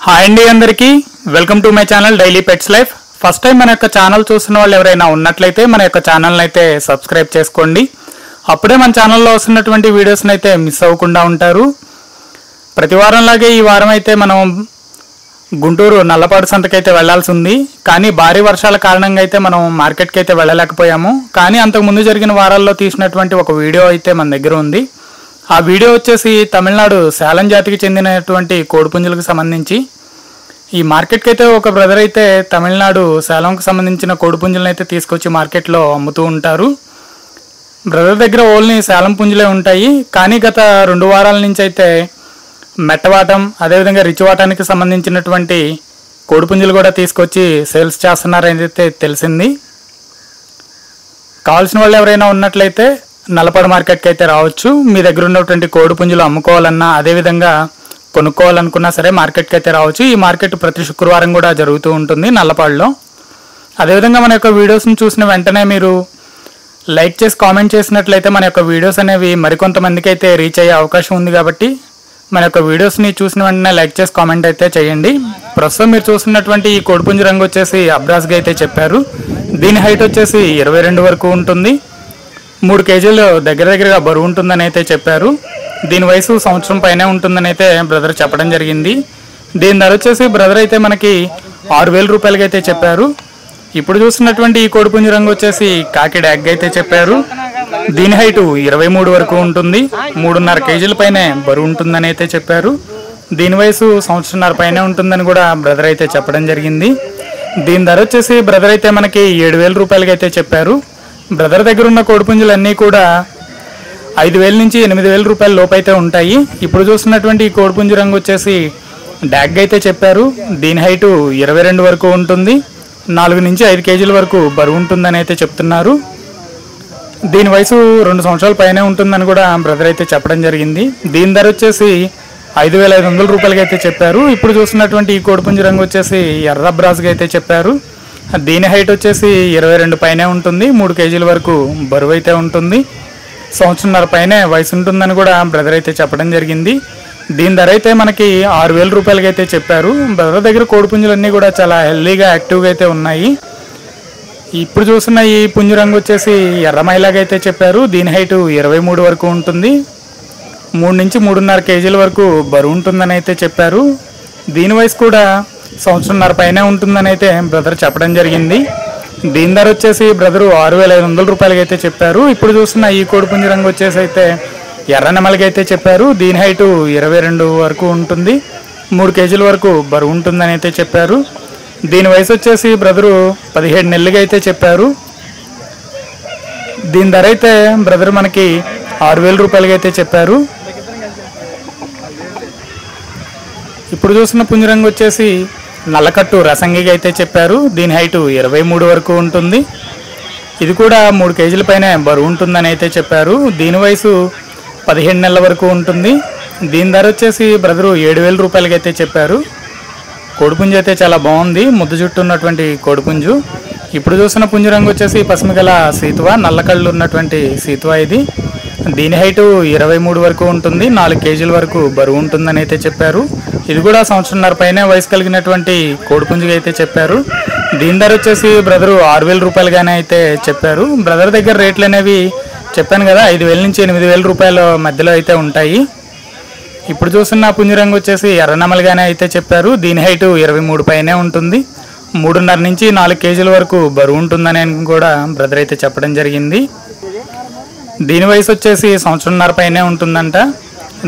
Hi అండి అందరికీ welcome to my channel daily pets life. First time మన యొక్క ఛానల్ చూస్తున్న వాళ్ళు ఎవరైనా ఉన్నట్లయితే మన యొక్క ఛానల్ని అయితే సబ్స్క్రైబ్ చేసుకోండి. అప్పుడే మన ఛానల్లో వస్తున్నటువంటి వీడియోస్ని అయితే మిస్ అవ్వకుండా ఉంటారు. ప్రతి వారంలాగే ఈ వారం అయితే మనం గుంటూరు నల్లపాడు సంతకైతే వెళ్లాల్సి ఉంది. కానీ భారీ వర్షాల కారణంగా అయితే మనం మార్కెట్కి అయితే వెళ్ళలేకపోయాము. కానీ అంతకుముందు జరిగిన వారాల్లో తీసినటువంటి ఒక వీడియో అయితే మన దగ్గర ఉంది. ఆ వీడియో వచ్చేసి తమిళనాడు సేలం జాతికి చెందినటువంటి కోడిపుంజులకు సంబంధించి ఈ మార్కెట్కి అయితే ఒక బ్రదర్ అయితే తమిళనాడు సేలంకి సంబంధించిన కోడిపుంజులను అయితే తీసుకొచ్చి మార్కెట్లో అమ్ముతూ ఉంటారు. బ్రదర్ దగ్గర ఓన్లీ సేలం పుంజులే ఉంటాయి. కానీ గత 2 వారాల నుంచి అయితే మెట్టవాటం అదేవిధంగా రిచివాటానికి సంబంధించినటువంటి కోడిపుంజులు కూడా తీసుకొచ్చి సేల్స్ చేస్తున్నారని అయితే తెలిసింది. కావాల్సిన వాళ్ళు ఎవరైనా ఉన్నట్లయితే నల్లపాడు మార్కెట్కి అయితే రావచ్చు. మీ దగ్గర ఉన్నటువంటి కోడిపుంజులు అమ్ముకోవాలన్నా అదేవిధంగా కొనుక్కోవాలనుకున్నా సరే మార్కెట్కి అయితే రావచ్చు. ఈ మార్కెట్ ప్రతి శుక్రవారం కూడా జరుగుతూ ఉంటుంది నల్లపాడులో. అదేవిధంగా మన యొక్క వీడియోస్ని చూసిన వెంటనే మీరు లైక్ చేసి కామెంట్ చేసినట్లయితే మన యొక్క వీడియోస్ అనేవి మరికొంతమందికి అయితే రీచ్ అయ్యే అవకాశం ఉంది. కాబట్టి మన యొక్క వీడియోస్ని చూసిన వెంటనే లైక్ చేసి కామెంట్ అయితే చేయండి. ప్రస్తుతం మీరు చూస్తున్నటువంటి ఈ కోడిపుంజు రంగు వచ్చేసి అబ్రాస్గా అయితే చెప్పారు. దీని హైట్ వచ్చేసి 22 వరకు ఉంటుంది. 3 కేజీలు దగ్గరగా బరువు ఉంటుందని అయితే చెప్పారు. దీని వయసు సంవత్సరం పైనే ఉంటుందని అయితే బ్రదర్ చెప్పడం జరిగింది. దీని ధర వచ్చేసి బ్రదర్ అయితే మనకి 6,000 రూపాయలకి అయితే చెప్పారు. ఇప్పుడు చూస్తున్నటువంటి ఈ కోడిపుంజు రంగు వచ్చేసి కాకి డాగ్ అయితే చెప్పారు. దీని హైట్ 23 వరకు ఉంటుంది. 3.5 కేజీల పైనే బరువు ఉంటుందని అయితే చెప్పారు. దీని వయసు సంవత్సరంన్నర పైనే ఉంటుందని కూడా బ్రదర్ అయితే చెప్పడం జరిగింది. దీని ధర వచ్చేసి బ్రదర్ అయితే మనకి 7,000 రూపాయలకి అయితే చెప్పారు. బ్రదర్ దగ్గర ఉన్న కోడిపుంజులు అన్నీ కూడా 5,000 నుంచి 8,000 రూపాయల లోపు అయితే ఉంటాయి. ఇప్పుడు చూస్తున్నటువంటి ఈ కోడిపుంజు రంగు వచ్చేసి డాగ్ అయితే చెప్పారు. దీని హైటు 22 వరకు ఉంటుంది. 4 నుంచి 5 కేజీల వరకు బరువు ఉంటుందని అయితే చెప్తున్నారు. దీని వయసు 2 సంవత్సరాల పైనే ఉంటుందని కూడా బ్రదర్ అయితే చెప్పడం జరిగింది. దీని ధర వచ్చేసి 5,500 రూపాయలకి అయితే చెప్పారు. ఇప్పుడు చూస్తున్నటువంటి ఈ కోడిపుంజు రంగు వచ్చేసి ఎర్ర బ్రాస్గా అయితే చెప్పారు. దీని హైట్ వచ్చేసి 22 పైనే ఉంటుంది. 3 కేజీల వరకు బరువు అయితే ఉంటుంది. సంవత్సరంన్నర పైనే వయసు ఉంటుందని కూడా బ్రదర్ అయితే చెప్పడం జరిగింది. దీని ధర అయితే మనకి 6,000 రూపాయలకి అయితే చెప్పారు. బ్రదర్ దగ్గర కోడిపుంజులన్నీ కూడా చాలా హెల్దీగా యాక్టివ్గా అయితే ఉన్నాయి. ఇప్పుడు చూస్తున్న ఈ పుంజు రంగు వచ్చేసి ఎర్రమైలాగా అయితే చెప్పారు. దీని హైట్ 23 వరకు ఉంటుంది. 3 నుంచి 3.5 కేజీల వరకు బరువు ఉంటుందని అయితే చెప్పారు. దీని వయసు కూడా సంవత్సరంన్నర పైనే ఉంటుందని అయితే బ్రదర్ చెప్పడం జరిగింది. దీని ధర వచ్చేసి బ్రదరు 6,500 రూపాయలకి అయితే చెప్పారు. ఇప్పుడు చూస్తున్న ఈ కోడిపుంజు రంగు వచ్చేసి అయితే ఎర్ర నెమలికి అయితే చెప్పారు. దీని హైటు 22 వరకు ఉంటుంది. 3 కేజీల వరకు బరువు ఉంటుందని అయితే చెప్పారు. దీని వయసు వచ్చేసి బ్రదరు 17 నెలలుగా అయితే చెప్పారు. దీని ధర అయితే బ్రదర్ మనకి 6,000 రూపాయలకి అయితే చెప్పారు. ఇప్పుడు చూస్తున్న పుంజు రంగు వచ్చేసి నల్లకట్టు రసంగిగా అయితే చెప్పారు. దీని హైటు 23 వరకు ఉంటుంది. ఇది కూడా 3 కేజీల పైన బరువు ఉంటుందని అయితే చెప్పారు. దీని వయసు 15 నెలల వరకు ఉంటుంది. దీని ధర వచ్చేసి బ్రదరు 7,000 రూపాయలకి అయితే చెప్పారు. కోడిపుంజు అయితే చాలా బాగుంది. ముద్దు చుట్టూ ఉన్నటువంటి కోడిపుంజు. ఇప్పుడు చూస్తున్న పుంజు రంగు వచ్చేసి పసుమగల సీతువా, నల్లకళ్ళు ఉన్నటువంటి సీతువా ఇది. దీని హైటు 23 వరకు ఉంటుంది. 4 కేజీల వరకు బరువు ఉంటుందని అయితే చెప్పారు. ఇది కూడా సంవత్సరంన్నర పైనే వయసు కలిగినటువంటి కోడిపుంజుగా అయితే చెప్పారు. దీని ధర వచ్చేసి బ్రదరు 6,000 రూపాయలుగానే అయితే చెప్పారు. బ్రదర్ దగ్గర రేట్లు అనేవి చెప్పాను కదా, 5,000 నుంచి 8,000 రూపాయల మధ్యలో అయితే ఉంటాయి. ఇప్పుడు చూస్తున్న పుంజు రంగు వచ్చేసి ఎర్రనమలుగానే అయితే చెప్పారు. దీని హైటు 23 పైనే ఉంటుంది. 3.5 నుంచి 4 కేజీల వరకు బరువు ఉంటుందని కూడా బ్రదర్ అయితే చెప్పడం జరిగింది. దీని వయసు వచ్చేసి సంవత్సరంన్నర పైనే ఉంటుందంట.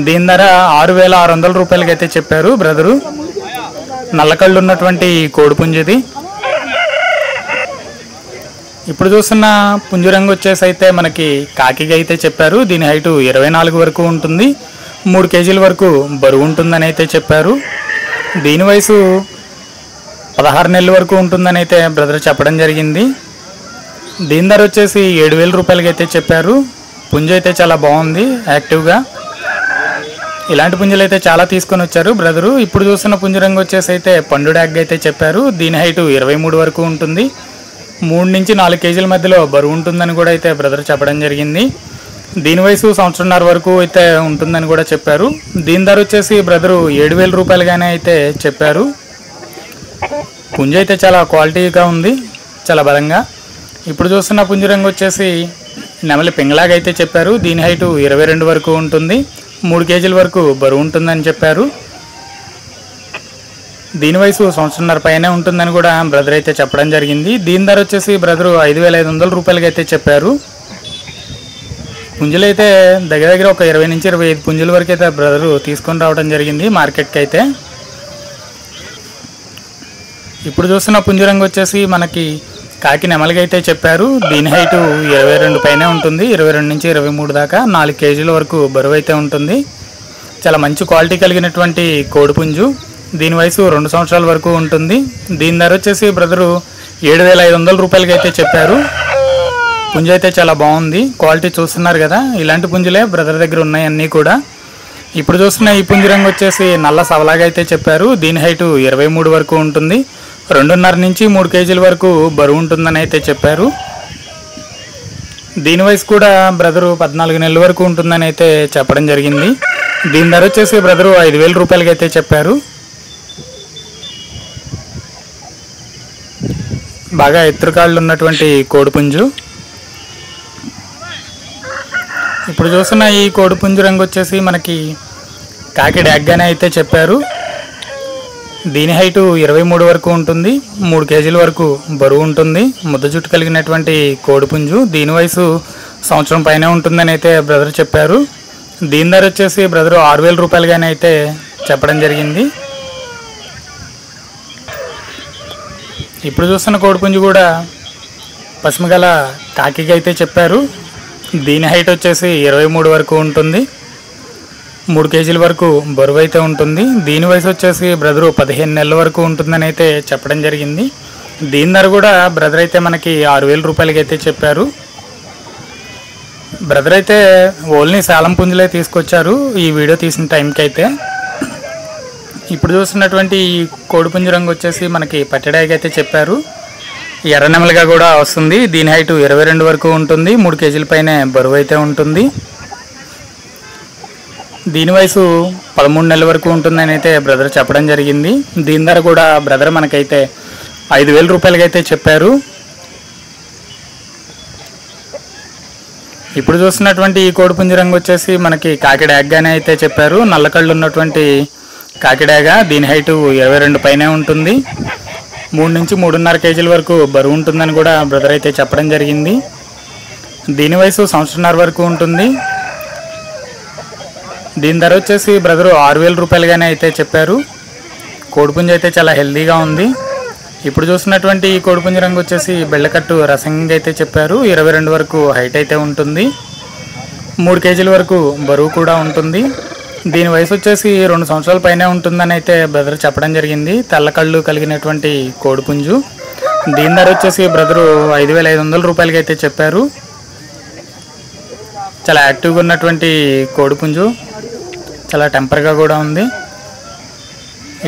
దీని ధర 6,600 రూపాయలకి అయితే చెప్పారు బ్రదరు. నల్లకళ్ళు ఉన్నటువంటి కోడిపుంజుది. ఇప్పుడు చూస్తున్న పుంజు రంగు వచ్చేసి అయితే మనకి కాకిగా అయితే చెప్పారు. దీని హైటు 24 వరకు ఉంటుంది. 3 కేజీల వరకు బరువు ఉంటుందని అయితే చెప్పారు. దీని వయసు 16 నెలల వరకు ఉంటుందని అయితే బ్రదర్ చెప్పడం జరిగింది. దీని ధర వచ్చేసి 7,000 రూపాయలకి అయితే చెప్పారు. పుంజు అయితే చాలా బాగుంది యాక్టివ్గా. ఇలాంటి పుంజులు అయితే చాలా తీసుకొని వచ్చారు బ్రదరు. ఇప్పుడు చూస్తున్న పుంజు రంగు వచ్చేసి అయితే పండు డాగ్ అయితే చెప్పారు. దీని హైటు 23 వరకు ఉంటుంది. 3 నుంచి 4 కేజీల మధ్యలో బరువు ఉంటుందని కూడా అయితే బ్రదర్ చెప్పడం జరిగింది. దీని వయసు సంవత్సరంన్నర వరకు అయితే ఉంటుందని కూడా చెప్పారు. దీని ధర వచ్చేసి బ్రదరు 7,000 రూపాయలుగానే అయితే చెప్పారు. పుంజు అయితే చాలా క్వాలిటీగా ఉంది, చాలా బలంగా. ఇప్పుడు చూస్తున్న పుంజు రంగు వచ్చేసి నెమలి పింగళాగా అయితే చెప్పారు. దీని హైటు 22 వరకు ఉంటుంది, 3 కేజీల వరకు బరువు ఉంటుందని చెప్పారు. దీని వయసు సంవత్సరంన్నర పైనే ఉంటుందని కూడా బ్రదర్ అయితే చెప్పడం జరిగింది. దీని ధర వచ్చేసి బ్రదరు 5,500 రూపాయలకి అయితే చెప్పారు. పుంజులు అయితే దగ్గర దగ్గర ఒక 20 నుంచి 25 పుంజుల వరకు అయితే బ్రదరు తీసుకొని రావడం జరిగింది మార్కెట్కి అయితే. ఇప్పుడు చూస్తున్న పుంజు రంగు వచ్చేసి మనకి కాకి నెమలిగా అయితే చెప్పారు. దీని హైటు 22 పైనే ఉంటుంది, 22 నుంచి 23 దాకా, 4 కేజీల వరకు బరువు అయితే ఉంటుంది. చాలా మంచి క్వాలిటీ కలిగినటువంటి కోడిపుంజు. దీని వయసు 2 సంవత్సరాల వరకు ఉంటుంది. దీని ధర వచ్చేసి బ్రదరు 7,500 రూపాయలకి అయితే చెప్పారు. పుంజు అయితే చాలా బాగుంది, క్వాలిటీ చూస్తున్నారు కదా, ఇలాంటి పుంజులే బ్రదర్ దగ్గర ఉన్నాయి అన్నీ కూడా. ఇప్పుడు చూస్తున్న ఈ పుంజు రంగు వచ్చేసి నల్ల సవలాగా అయితే చెప్పారు. దీని హైటు 23 వరకు ఉంటుంది, 2.5 నుంచి 3 కేజీల వరకు బరువు ఉంటుందని అయితే చెప్పారు. దీని వయసు కూడా బ్రదరు 14 నెలల వరకు ఉంటుందని అయితే చెప్పడం జరిగింది. దీని ధర వచ్చేసి బ్రదరు 5,000 రూపాయలకి అయితే చెప్పారు. బాగా ఎత్తురుకాళ్ళు ఉన్నటువంటి కోడిపుంజు. ఇప్పుడు చూస్తున్న ఈ కోడిపుంజు రంగు వచ్చేసి మనకి కాకి డాగ్గానే అయితే చెప్పారు. దీని హైటు 23 వరకు ఉంటుంది, 3 కేజీల వరకు బరువు ఉంటుంది, ముద్ద జుట్టు కలిగినటువంటి కోడిపుంజు. దీని వయసు సంవత్సరం పైనే ఉంటుందని అయితే బ్రదర్ చెప్పారు. దీని ధర వచ్చేసి బ్రదరు 6,000 రూపాయలుగానే అయితే చెప్పడం జరిగింది. ఇప్పుడు చూస్తున్న కోడిపుంజు కూడా పశ్చిమగల కాకిగా అయితే చెప్పారు. దీని హైట్ వచ్చేసి 23 వరకు ఉంటుంది, 3 కేజీల వరకు బరువు అయితే ఉంటుంది. దీని వయసు వచ్చేసి బ్రదరు 15 నెలల వరకు ఉంటుందని అయితే చెప్పడం జరిగింది. దీని ధర కూడా బ్రదర్ అయితే మనకి 6,000 రూపాయలకి అయితే చెప్పారు. బ్రదర్ అయితే ఓన్లీ సేలం పుంజులే తీసుకొచ్చారు ఈ వీడియో తీసిన టైంకి అయితే. ఇప్పుడు చూస్తున్నటువంటి ఈ కోడిపుంజు రంగు వచ్చేసి మనకి పట్టెడాయికి అయితే చెప్పారు. ఎర్ర నెమలిగా కూడా వస్తుంది. దీని హైట్ 22 వరకు ఉంటుంది, 3 కేజీల పైనే బరువు అయితే ఉంటుంది. దీని వయసు 13 నెలల వరకు ఉంటుందని అయితే బ్రదర్ చెప్పడం జరిగింది. దీని ధర కూడా బ్రదర్ మనకైతే 5,000 రూపాయలకి అయితే చెప్పారు. ఇప్పుడు చూస్తున్నటువంటి ఈ కోడిపుంజు రంగు వచ్చేసి మనకి కాకి డాగ్గానే అయితే చెప్పారు. నల్ల కళ్ళు ఉన్నటువంటి కాకిడాగా. దీని హైటు 22 పైనే ఉంటుంది, 3 నుంచి 3.5 కేజీల వరకు బరువు ఉంటుందని కూడా బ్రదర్ అయితే చెప్పడం జరిగింది. దీని వయసు సంవత్సరంన్నర వరకు ఉంటుంది. దీని ధర వచ్చేసి బ్రదరు 6,000 రూపాయలుగానే అయితే చెప్పారు. కోడిపుంజు అయితే చాలా హెల్దీగా ఉంది. ఇప్పుడు చూస్తున్నటువంటి ఈ కోడిపుంజు రంగు వచ్చేసి బెళ్ళకట్టు రసంగా అయితే చెప్పారు. 22 వరకు హైట్ అయితే ఉంటుంది, 3 కేజీల వరకు బరువు కూడా ఉంటుంది. దీని వయసు వచ్చేసి 2 సంవత్సరాల పైనే ఉంటుందని అయితే బ్రదర్ చెప్పడం జరిగింది. తెల్ల కళ్ళు కలిగినటువంటి కోడిపుంజు. దీని ధర వచ్చేసి బ్రదరు 5,500 రూపాయలకి అయితే చెప్పారు. చాలా యాక్టివ్గా ఉన్నటువంటి కోడిపుంజు, చాలా టెంపర్గా కూడా ఉంది.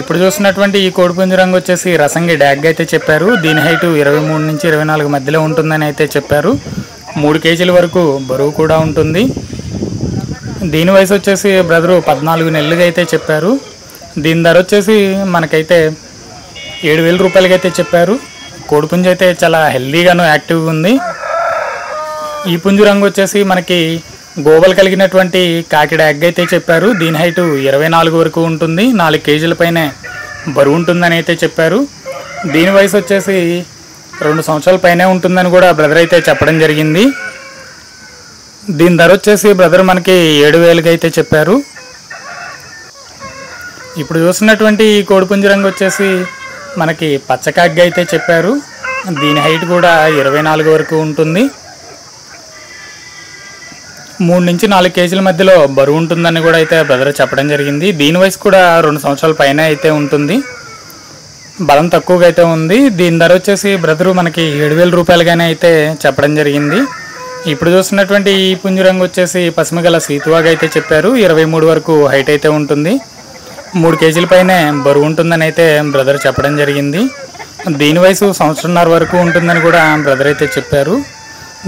ఇప్పుడు చూస్తున్నటువంటి ఈ కోడిపుంజు రంగు వచ్చేసి రసంగి డాగ్ అయితే చెప్పారు. దీని హైటు 23 నుంచి 24 మధ్యలో ఉంటుందని అయితే చెప్పారు. 3 కేజీల వరకు బరువు కూడా ఉంటుంది. దీని వయసు వచ్చేసి బ్రదరు 14 నెలలుగా అయితే చెప్పారు. దీని ధర వచ్చేసి మనకైతే 7,000 రూపాయలకి అయితే చెప్పారు. కోడిపుంజు అయితే చాలా హెల్దీగాను యాక్టివ్గా ఉంది. ఈ పుంజు రంగు వచ్చేసి మనకి గోబలు కలిగినటువంటి కాకి డాగ్ అయితే చెప్పారు. దీని హైటు 24 వరకు ఉంటుంది, 4 కేజీల పైనే బరువు ఉంటుందని అయితే చెప్పారు. దీని వయసు వచ్చేసి 2 సంవత్సరాల పైనే ఉంటుందని కూడా బ్రదర్ అయితే చెప్పడం జరిగింది. దీని ధర వచ్చేసి బ్రదర్ మనకి 7,000కి అయితే చెప్పారు. ఇప్పుడు చూస్తున్నటువంటి ఈ కోడిపుంజు రంగు వచ్చేసి మనకి పచ్చకాగ్గా అయితే చెప్పారు. దీని హైట్ కూడా 24 వరకు ఉంటుంది, 3 నుంచి 4 కేజీల మధ్యలో బరువు ఉంటుందని కూడా అయితే బ్రదర్ చెప్పడం జరిగింది. దీని వయసు కూడా 2 సంవత్సరాల పైన అయితే ఉంటుంది, బలం తక్కువగా అయితే ఉంది. దీని ధర వచ్చేసి బ్రదరు మనకి 7,000 రూపాయలుగానే అయితే చెప్పడం జరిగింది. ఇప్పుడు చూస్తున్నటువంటి ఈ పుంజు రంగు వచ్చేసి పశ్చిమగల సీతువాగా అయితే చెప్పారు. 23 వరకు హైట్ అయితే ఉంటుంది, 3 కేజీల పైనే బరువు ఉంటుందని అయితే బ్రదర్ చెప్పడం జరిగింది. దీని వయసు సంవత్సరంన్నర వరకు ఉంటుందని కూడా బ్రదర్ అయితే చెప్పారు.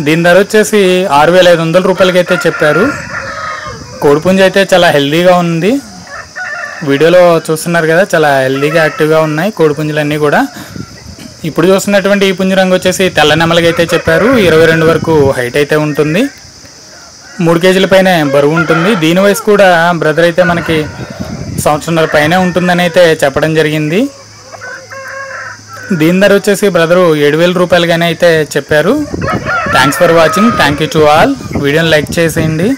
దీని ధర వచ్చేసి 6,500 రూపాయలకి అయితే చెప్పారు. కోడిపుంజు అయితే చాలా హెల్దీగా ఉంది. వీడియోలో చూస్తున్నారు కదా, చాలా హెల్దీగా యాక్టివ్గా ఉన్నాయి కోడిపుంజులన్నీ కూడా. ఇప్పుడు చూస్తున్నటువంటి ఈ పుంజు రంగు వచ్చేసి తెల్ల నెమలిగా అయితే చెప్పారు. 22 వరకు హైట్ అయితే ఉంటుంది. 3 కేజీల పైనే బరువు ఉంటుంది. దీని వయసు కూడా బ్రదర్ అయితే మనకి 1.5 సంవత్సరం పైనే ఉంటుందని అయితే చెప్పడం జరిగింది. దీని ధర వచ్చేసి బ్రదరు 7,000 రూపాయలుగానే అయితే చెప్పారు. Thanks for watching. Thank you to all. వీడియోని లైక్ చేసేయండి.